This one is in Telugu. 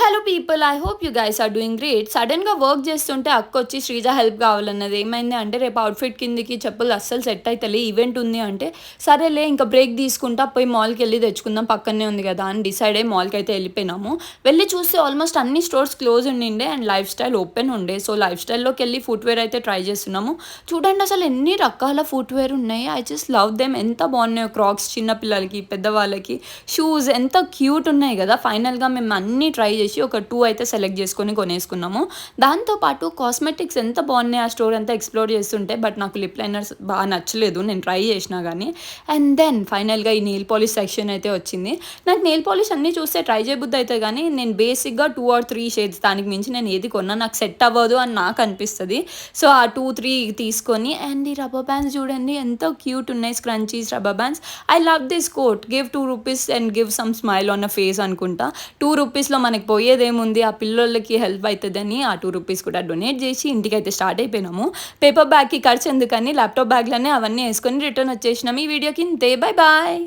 Hello people, I hope you guys are doing great. సడన్గా వర్క్ చేస్తుంటే అక్క వచ్చి శ్రీజ హెల్ప్ కావాలన్నది. ఏమైంది అంటే రేపు అవుట్ఫిట్ కిందికి చెప్పులు అస్సలు సెట్ అవుతలే, ఈవెంట్ ఉంది అంటే సరేలే ఇంకా బ్రేక్ తీసుకుంటా పోయి మాల్కి వెళ్ళి తెచ్చుకుందాం, పక్కనే ఉంది కదా అని డిసైడ్ అయ్యి మాల్కి అయితే వెళ్ళిపోయినాము. వెళ్ళి చూస్తే ఆల్మోస్ట్ అన్ని స్టోర్స్ క్లోజ్ ఉండిండే అండ్ లైఫ్ స్టైల్ ఓపెన్ ఉండే. సో లైఫ్ స్టైల్లోకి వెళ్ళి ఫుట్వేర్ అయితే ట్రై చేస్తున్నాము. చూడండి అసలు ఎన్ని రకాల ఫుట్వేర్ ఉన్నాయి. I just love them. ఎంత బాగున్నాయో క్రాక్స్, చిన్నపిల్లలకి పెద్దవాళ్ళకి షూస్ ఎంత క్యూట్ ఉన్నాయి కదా. ఫైనల్గా మేము అన్నీ ట్రై చేసి ఒక 2 అయితే సెలెక్ట్ చేసుకొని కొనేసుకున్నాము. దాంతోపాటు కాస్మెటిక్స్ ఎంత బాగున్నాయి ఆ స్టోర్ అంతా ఎక్స్ప్లోర్ చేస్తుంటే. బట్ నాకు లిప్ లైనర్స్ బాగా నచ్చలేదు, నేను ట్రై చేసినా కానీ. అండ్ దెన్ ఫైనల్గా ఈ నెయిల్ పాలిష్ సెక్షన్ అయితే వచ్చింది. నాకు నెయిల్ పాలిష్ అన్నీ చూస్తే ట్రై చేయబుద్ది అయితే కానీ నేను బేసిక్గా 2 or 3 షేడ్స్, దానికి మించి నేను ఏది కొన్నా నాకు సెట్ అవ్వదు అని నాకు అనిపిస్తుంది. సో ఆ 2-3 తీసుకొని. అండ్ ఈ రబ్బర్ బ్యాండ్స్ చూడండి ఎంత క్యూట్ ఉన్నాయి, scrunchies rubber bands. I love this quote, give 2 rupees and give some smile on a face అనుకుంటా. 2 రూపీస్లో మనకి పోయేదేముంది, ఆ పిల్లలకి హెల్ప్ అవుతుందని ఆ 2 రూపీస్ కూడా డొనేట్ చేసి ఇంటికైతే స్టార్ట్ అయిపోయినాము. పేపర్ బ్యాగ్కి ఖర్చు ఎందుకని ల్యాప్టాప్ బ్యాగ్లోనే అవన్నీ వేసుకొని రిటర్న్ వచ్చేసినాము. ఈ వీడియోకి ఇంతే, బై బాయ్.